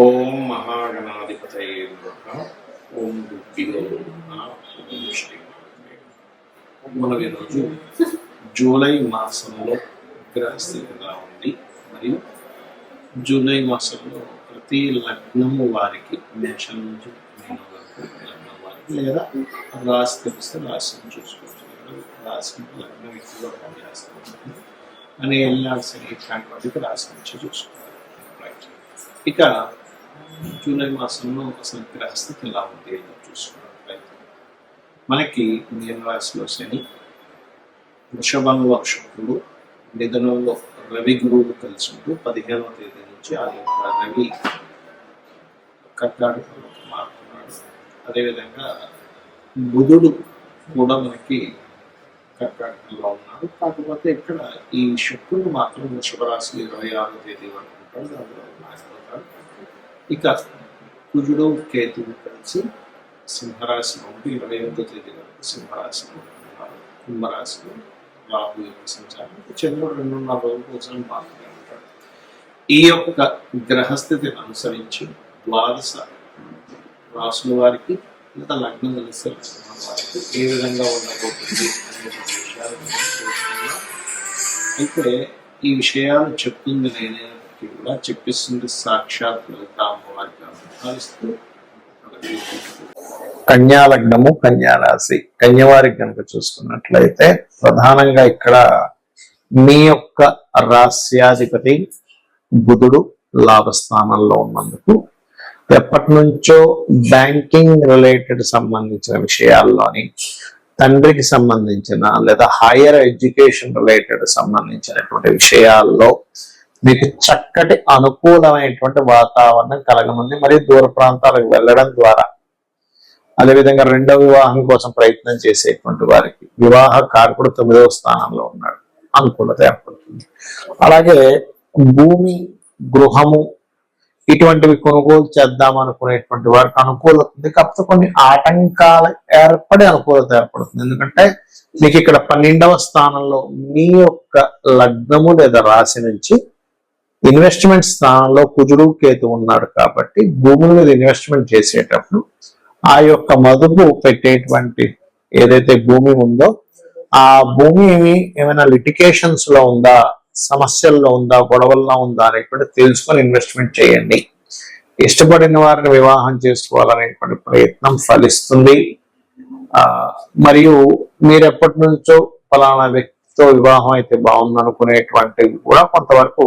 ఓం మహాగణాధిపతయే నమః. ఓం గురుభ్యో నమః. ఓం శ్రీ మనం ఈరోజు జూలై మాసంలో గ్రహస్థితి ఎలా ఉంది మరియు జూలై మాసంలో ప్రతి లగ్నము వారికి మేషం నుంచి మీనం వరకు లగ్నం వారికి లేదా రాశి తెలిస్తే రాశిని చూసుకోవచ్చు. రాశి లగ్నం ఎక్కువగా పనిచేస్తుంది అని వెళ్ళాల్సిన ఇట్లాంటి వాటికి రాశి నుంచి చూసుకోవాలి. రైట్, ఇక జూలై మాసంలో అసలు గ్రహస్థితి ఎలా ఉంది అని చూసుకున్నట్లయితే మనకి మీన రాశిలో శని, వృషభంలో శుక్రుడు, మిథునంలో రవి గురువులు కలిసి ఉంటూ 15వ తేదీ నుంచి ఆ యొక్క రవి కర్కాటకంలోకి మారుతున్నాడు. అదేవిధంగా బుధుడు కూడా మనకి కర్కాటకంలో ఉన్నాడు. కాకపోతే ఇక్కడ ఈ శుక్రుడు మాత్రం వృషభ రాశి 26వ తేదీ వరకు ఉంటాడు, అందులో మారిపోతాడు. ఇక కుజుడు కేతువు కలిసి సింహరాశిలో ఉండి 28వ తేదీ వరకు సింహరాశిలో ఉన్నారు. కుంభరాశిలో రాహు యొక్క సంచారం, చంద్రుడు 2.5 రోజుల కోసం మాత్రమే ఉంటాడు. ఈ యొక్క గ్రహస్థితిని అనుసరించి ద్వాదశ రాసుల వారికి లేదా లగ్నం కలిసే వారికి ఏ విధంగా ఉండబోతుంది అనే విషయాలు తెలుసుకున్నాం. అయితే ఈ విషయాలు చెప్తుంది నేనే కూడా చెప్పిస్తుంది సాక్షాత్ అమ్మవారికి భావిస్తూ కన్యా లగ్నము, కన్యా రాశి, కన్యవారికి కనుక చూసుకున్నట్లయితే ప్రధానంగా ఇక్కడ మీ యొక్క రాశ్యాధిపతి బుధుడు లాభస్థానంలో ఉన్నందుకు ఎప్పటి నుంచో బ్యాంకింగ్ రిలేటెడ్ సంబంధించిన విషయాల్లోని తండ్రికి సంబంధించిన లేదా హైయర్ ఎడ్యుకేషన్ రిలేటెడ్ సంబంధించినటువంటి విషయాల్లో మీకు చక్కటి అనుకూలమైనటువంటి వాతావరణం కలగనుంది. మరియు దూర ప్రాంతాలకు వెళ్ళడం ద్వారా, అదేవిధంగా రెండవ వివాహం కోసం ప్రయత్నం చేసేటువంటి వారికి వివాహ కారకుడు 9వ స్థానంలో ఉన్నాడు, అనుకూలత ఏర్పడుతుంది. అలాగే భూమి, గృహము ఇటువంటివి కొనుగోలు చేద్దాం అనుకునేటువంటి వారికి అనుకూలత ఉంది. కాకపోతే కొన్ని ఆటంకాలు ఏర్పడి అనుకూలత ఏర్పడుతుంది. ఎందుకంటే మీకు ఇక్కడ 12వ స్థానంలో మీ యొక్క లగ్నము లేదా రాశి నుంచి ఇన్వెస్ట్మెంట్ స్థానంలో కుజుడు కేతు ఉన్నాడు. కాబట్టి భూముల మీద ఇన్వెస్ట్మెంట్ చేసేటప్పుడు ఆ యొక్క మదుపు పెట్టేటువంటి ఏదైతే భూమి ఉందో ఆ భూమి ఏమైనా లిటికేషన్స్ లో ఉందా, సమస్యల్లో ఉందా, గొడవల్లో ఉందా అనేటువంటి తెలుసుకొని ఇన్వెస్ట్మెంట్ చేయండి. ఇష్టపడిన వారిని వివాహం చేసుకోవాలనేటువంటి ప్రయత్నం ఫలిస్తుంది. మరియు మీరు ఎప్పటి నుంచో ఫలానా వ్యక్తితో వివాహం అయితే బాగుంది అనుకునేటువంటివి కూడా కొంతవరకు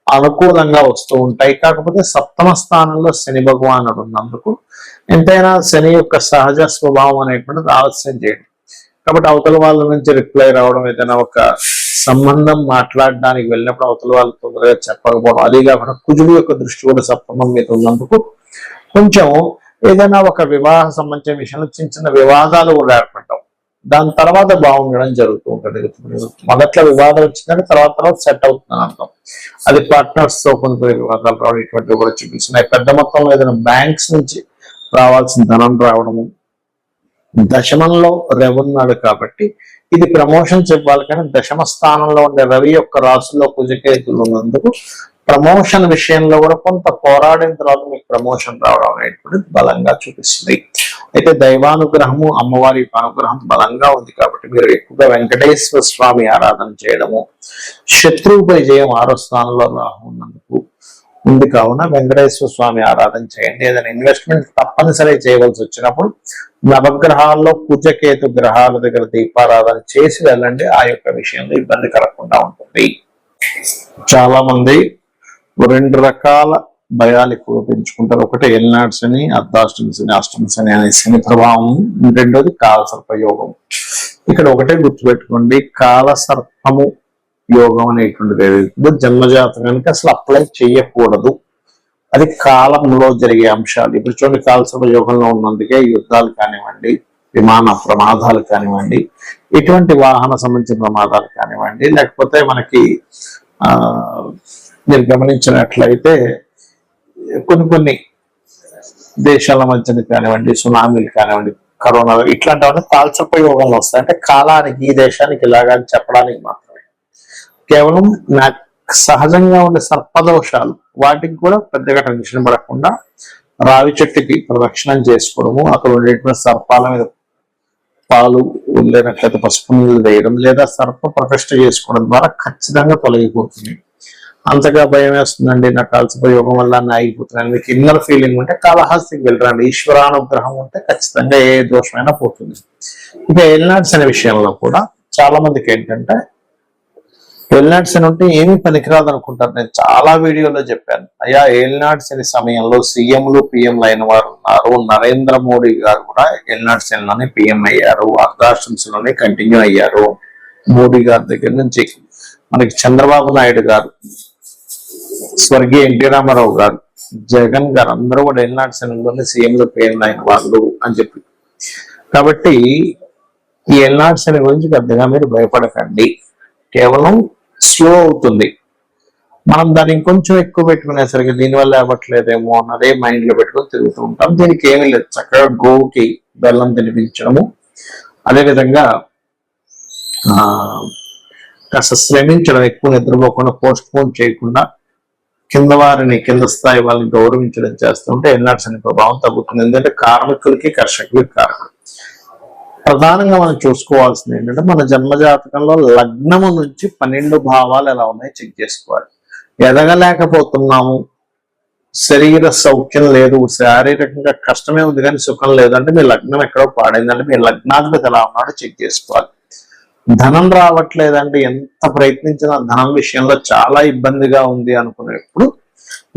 అనుకూలంగా వస్తూ ఉంటాయి. కాకపోతే 7వ స్థానంలో శని భగవానుడు ఉన్నందుకు ఎంతైనా శని యొక్క సహజ స్వభావం అనేటువంటిది ఆలస్యం చేయడం. కాబట్టి అవతల వాళ్ళ నుంచి రిప్లై రావడం, ఏదైనా ఒక సంబంధం మాట్లాడడానికి వెళ్ళినప్పుడు అవతల వాళ్ళు తొందరగా చెప్పకపోవడం, అదే కాకుండా కుజుడు యొక్క దృష్టి కూడా 7వ మీద ఉన్నందుకు కొంచెం ఏదైనా ఒక వివాహ సంబంధించిన విషయంలో చిన్న చిన్న వివాదాలు కూడా ఏర్పడటం, దాని తర్వాత బాగుండడం జరుగుతూ ఉంటుంది. మొదట్లో వివాదం వచ్చిందంటే తర్వాత సెట్ అవుతుందని అర్థం. అది పార్ట్నర్స్ తో కొన్ని వివాదాలు రావడం ఇటువంటివి కూడా చూపిస్తున్నాయి. పెద్ద మొత్తంలో ఏదైనా బ్యాంక్స్ నుంచి రావాల్సిన ధనం రావడము, దశమంలో రవి ఉన్నాడు కాబట్టి ఇది ప్రమోషన్స్ ఇవ్వాలి. కానీ 10వ స్థానంలో ఉండే రవి యొక్క రాశిలో కుజకేతులు ఉన్నందుకు ప్రమోషన్ విషయంలో కూడా కొంత పోరాడిన తర్వాత మీకు ప్రమోషన్ రావడం అనేటువంటిది బలంగా చూపిస్తుంది. అయితే దైవానుగ్రహము, అమ్మవారి అనుగ్రహం బలంగా ఉంది కాబట్టి మీరు ఎక్కువగా వెంకటేశ్వర స్వామి ఆరాధన చేయడము, శత్రువుపై జయం 6వ స్థానంలో రాహు ఉన్నందుకు ఉంది కావున వెంకటేశ్వర స్వామి ఆరాధన చేయండి. ఏదైనా ఇన్వెస్ట్మెంట్ తప్పనిసరి చేయవలసి వచ్చినప్పుడు నవగ్రహాల్లో కుజకేతు గ్రహాల దగ్గర దీపారాధన చేసి వెళ్ళండి. ఆ యొక్క విషయంలో ఇబ్బంది కలగకుండా ఉంటుంది. చాలా మంది 2 రకాల భయాలు ఎక్కువ పెంచుకుంటారు. ఒకటి ఏలినాడు శని, అర్ధాష్టమి శని, అష్టమి శని అనే శని ప్రభావం. రెండోది కాలసర్ప యోగం. ఇక్కడ ఒకటే గుర్తుపెట్టుకోండి, కాలసర్పము యోగం అనేటువంటిది ఏదైతుందో జన్మజాతకానికి అసలు అప్లై చేయకూడదు. అది కాలంలో జరిగే అంశాలు. ఇప్పుడు చూడండి, కాలసర్ప యోగంలో ఉన్నందుకే యుద్ధాలు కానివ్వండి, విమాన ప్రమాదాలు కానివ్వండి, ఇటువంటి వాహన సంబంధించిన ప్రమాదాలు కానివ్వండి, లేకపోతే మనకి మీరు గమనించినట్లయితే కొన్ని దేశాల మధ్యన కానివ్వండి, సునామీలు కానివ్వండి, కరోనా ఇట్లాంటివన్నీ కాలసర్ప యోగంలో వస్తాయి. అంటే కాలానికి ఈ దేశానికి ఇలాగా అని చెప్పడానికి మాత్రమే. కేవలం సహజంగా ఉండే సర్పదోషాలు వాటికి కూడా పెద్దగా టెన్షన్ పడకుండా రావి చెట్టుకి ప్రదక్షిణం చేసుకోవడము, అక్కడ ఉండేటువంటి సర్పాల మీద పాలు లేనట్లయితే పసుపు నీళ్ళు వేయడం లేదా సర్ప ప్రతిష్ఠ చేసుకోవడం ద్వారా ఖచ్చితంగా తొలగిపోతుంది. అంతగా భయం వేస్తుందండి, నాకు కాల్సిపోయి యోగం వల్ల అన్నీ ఆగిపోతున్నాను, మీకు ఇన్నర్ ఫీలింగ్ ఉంటే కాళహస్తికి వెళ్ళరండి. ఈశ్వరానుగ్రహం ఉంటే ఖచ్చితంగా ఏ దోషమైనా పోతుంది. ఇక ఎల్నాడ్స్ అనే విషయంలో కూడా చాలా మందికి ఏంటంటే ఎల్నాడ్స్ అని ఉంటే ఏమీ పనికిరాదు అనుకుంటారు. నేను చాలా వీడియోలో చెప్పాను, అయ్యా ఎల్నాడ్స్ అనే సమయంలో సీఎంలు పిఎంలు అయిన వారు ఉన్నారు. నరేంద్ర మోడీ గారు కూడా ఎల్నాడ్స్ లోనే పిఎం అయ్యారు, అర్ధాశ్రమ్స్ లోనే కంటిన్యూ అయ్యారు. మోడీ గారి దగ్గర నుంచి మనకి చంద్రబాబు నాయుడు గారు, స్వర్గీయ ఎన్టీ రామారావు గారు, జగన్ గారు అందరూ కూడా ఎల్నాడ్స్ లోనే సీఎంలు పిఎంలు అయిన వాళ్ళు అని చెప్పి. కాబట్టి ఈ ఎల్నాడ్స్ అనే గురించి పెద్దగా మీరు భయపడకండి, కేవలం స్లో అవుతుంది. మనం దాన్ని ఇంకొంచెం ఎక్కువ పెట్టుకునేసరికి దీనివల్ల అవ్వట్లేదేమో అన్నదే మైండ్ లో పెట్టుకుని తిరుగుతూ ఉంటాం. దీనికి ఏమీ లేదు, చక్కగా గోవుకి బెల్లం తినిపించడము, అదేవిధంగా కాస్త శ్రమించడం, ఎక్కువ నిద్రపోకుండా పోస్ట్ పోన్ చేయకుండా కింద వారిని, కింద స్థాయి వాళ్ళని గౌరవించడం చేస్తుంటే ఎల్నాడ్స్ అనే ప్రభావం తగ్గుతుంది. ఎందుకంటే కార్మికులకి కర్షకులకి కారణం. ప్రధానంగా మనం చూసుకోవాల్సింది ఏంటంటే మన జన్మజాతకంలో లగ్నము నుంచి 12 భావాలు ఎలా ఉన్నాయో చెక్ చేసుకోవాలి. ఎదగలేకపోతున్నాము, శరీర సౌఖ్యం లేదు, శారీరకంగా కష్టమే ఉంది కానీ సుఖం లేదంటే మీ లగ్నం ఎక్కడో పాడైందంటే మీ లగ్నాధిపతి ఎలా ఉన్నాడో చెక్ చేసుకోవాలి. ధనం రావట్లేదంటే ఎంత ప్రయత్నించినా ధనం విషయంలో చాలా ఇబ్బందిగా ఉంది అనుకునేప్పుడు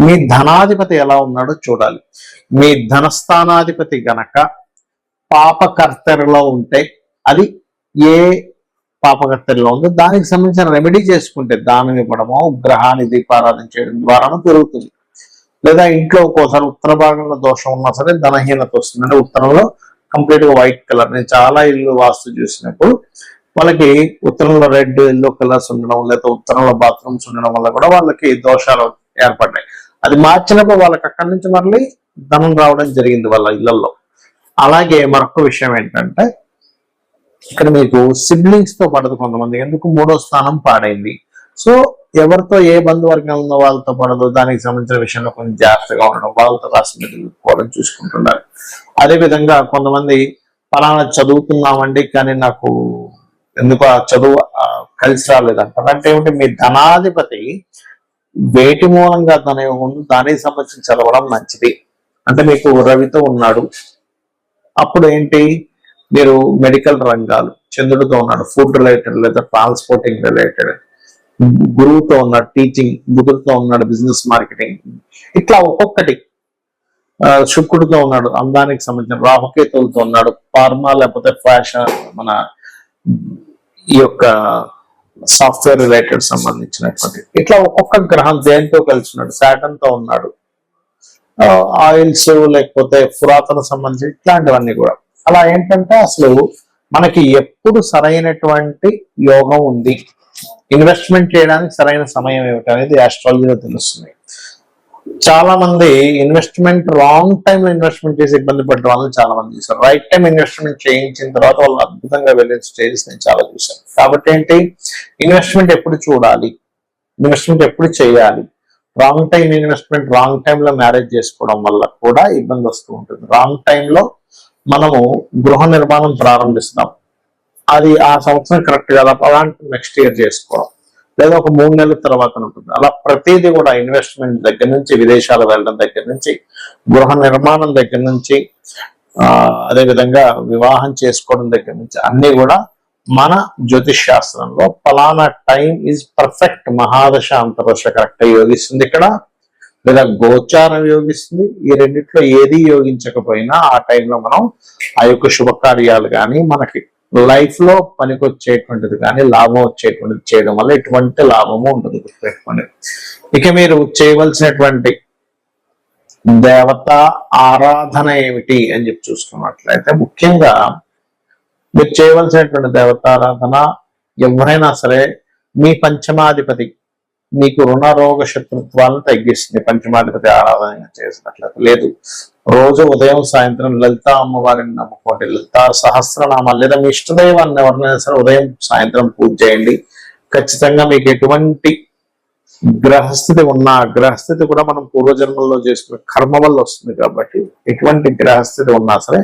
మీ ధనాధిపతి ఎలా ఉన్నాడో చూడాలి. మీ ధనస్థానాధిపతి గనక పాపకర్తెరలో ఉంటే అది ఏ పాపకర్తెరలో ఉందో దానికి సంబంధించిన రెమెడీ చేసుకుంటే, దానం ఇవ్వడమో గ్రహాన్ని దీపారాధన చేయడం ద్వారానో పెరుగుతుంది. లేదా ఇంట్లో ఒక్కోసారి ఉత్తర భాగంలో దోషం ఉన్నా సరే ధనహీనత వస్తుంది. అంటే ఉత్తరంలో కంప్లీట్ గా వైట్ కలర్, నేను చాలా ఇల్లు వాస్తు చూసినప్పుడు వాళ్ళకి ఉత్తరంలో రెడ్ ఎల్లో కలర్స్ ఉండడం, లేదా ఉత్తరంలో బాత్రూమ్స్ ఉండడం వల్ల కూడా వాళ్ళకి దోషాలు ఏర్పడ్డాయి. అది మార్చినప్పుడు వాళ్ళకి అక్కడి నుంచి మళ్ళీ ధనం రావడం జరిగింది వాళ్ళ ఇళ్లలో. అలాగే మరొక విషయం ఏంటంటే ఇక్కడ మీకు సిబ్లింగ్స్ తో పడదు కొంతమంది, ఎందుకు 3వ స్థానం పాడైంది. సో ఎవరితో ఏ బంధువర్గం ఉందో వాళ్ళతో పడదు, దానికి సంబంధించిన విషయంలో కొంచెం జాగ్రత్తగా ఉండడం, వాళ్ళతో రాష్ట్రం చూసుకుంటున్నారు. అదేవిధంగా కొంతమంది ఫలానా చదువుతున్నామండి కానీ నాకు ఎందుకు ఆ చదువు కలిసి రాలేదంటారు. అంటే ఏమిటి, మీ ధనాధిపతి వేటి మూలంగా దానికి సంబంధించి చదవడం మంచిది. అంటే మీకు రవితో ఉన్నాడు, అప్పుడు ఏంటి మీరు మెడికల్ రంగాలు, చంద్రుడితో ఉన్నాడు ఫుడ్ రిలేటెడ్ లేదా ట్రాన్స్పోర్టింగ్ రిలేటెడ్, గురువుతో ఉన్నాడు టీచింగ్, బుధుడితో ఉన్నాడు బిజినెస్ మార్కెటింగ్, ఇట్లా ఒక్కొక్కటి. శుక్రుడితో ఉన్నాడు అందానికి సంబంధించిన, రాహుకేతువులతో ఉన్నాడు ఫార్మా లేకపోతే ఫ్యాషన్, మన ఈ యొక్క సాఫ్ట్వేర్ రిలేటెడ్ సంబంధించినటువంటి, ఇట్లా ఒక్కొక్క గ్రహం దేనితో కలిసి ఉన్నాడు, శాటన్ తో ఉన్నాడు, ఆయిల్స్ లేకపోతే పురాతన సంబంధించి ఇట్లాంటివన్నీ కూడా. అలా ఏంటంటే అసలు మనకి ఎప్పుడు సరైనటువంటి యోగం ఉంది, ఇన్వెస్ట్మెంట్ చేయడానికి సరైన సమయం ఏమిటి అనేది ఆస్ట్రాలజీలో తెలుస్తుంది. చాలా మంది ఇన్వెస్ట్మెంట్ రాంగ్ టైంలో ఇన్వెస్ట్మెంట్ చేసి ఇబ్బంది పడ్డ వాళ్ళని చాలా మంది చూసారు. రైట్ టైం ఇన్వెస్ట్మెంట్ చేయించిన తర్వాత వాళ్ళు అద్భుతంగా వెళ్ళిన స్టేజెస్ నేను చాలా చూసాను. కాబట్టి ఏంటి, ఇన్వెస్ట్మెంట్ ఎప్పుడు చూడాలి, ఇన్వెస్ట్మెంట్ ఎప్పుడు చేయాలి. రాంగ్ టైం ఇన్వెస్ట్మెంట్, రాంగ్ టైంలో మ్యారేజ్ చేసుకోవడం వల్ల కూడా ఇబ్బంది వస్తూ ఉంటుంది. రాంగ్ టైంలో మనము గృహ నిర్మాణం ప్రారంభిస్తాం, అది ఆ సంవత్సరం కరెక్ట్ కదా, అలాంటి నెక్స్ట్ ఇయర్ చేసుకోవడం, లేదా ఒక 3 నెలల తర్వాత ఉంటుంది. అలా ప్రతిదీ కూడా ఇన్వెస్ట్మెంట్ దగ్గర నుంచి, విదేశాలు వెళ్ళడం దగ్గర నుంచి, గృహ నిర్మాణం దగ్గర నుంచి, అదేవిధంగా వివాహం చేసుకోవడం దగ్గర నుంచి అన్ని కూడా మన జ్యోతిష్ శాస్త్రంలో ఫలానా టైం ఈజ్ పర్ఫెక్ట్, మహాదశ అంతర్దశ కరెక్ట్ యోగిస్తుంది ఇక్కడ, లేదా గోచారం యోగిస్తుంది. ఈ రెండిట్లో ఏది యోగించకపోయినా ఆ టైంలో మనం ఆ యొక్క శుభకార్యాలు కానీ మనకి లైఫ్ లో పనికొచ్చేటువంటిది కానీ లాభం వచ్చేటువంటిది చేయడం వల్ల ఎటువంటి లాభము ఉండదు, గుర్తుపెట్టుకోండి. ఇక మీరు చేయవలసినటువంటి దేవత ఆరాధన ఏమిటి అని చెప్పి చూసుకున్నట్లయితే ముఖ్యంగా మీరు చేయవలసినటువంటి దేవతారాధన, ఎవరైనా సరే మీ పంచమాధిపతి మీకు రుణ రోగ శత్రుత్వాలను తగ్గిస్తుంది పంచమాధిపతి ఆరాధన చేసినట్లయితే. లేదు, రోజు ఉదయం సాయంత్రం లలితా అమ్మవారిని నమ్ముకోండి, లలితా సహస్రనామాలు లేదా మీ ఇష్టదైవాన్ని ఎవరినైనా సరే ఉదయం సాయంత్రం పూజ చేయండి. ఖచ్చితంగా మీకు ఎటువంటి గ్రహస్థితి ఉన్న ఆ గ్రహస్థితి కూడా మనం పూర్వజన్మల్లో చేసుకున్న కర్మ వల్ల వస్తుంది కాబట్టి ఎటువంటి గ్రహస్థితి ఉన్నా సరే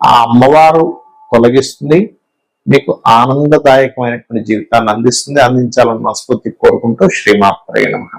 ఆ అమ్మవారు తొలగిస్తుంది, మీకు ఆనందదాయకమైనటువంటి జీవితాన్ని అందిస్తుంది, అందించాలని మనస్ఫూర్తి కోరుకుంటూ శ్రీమాత్రే నమః.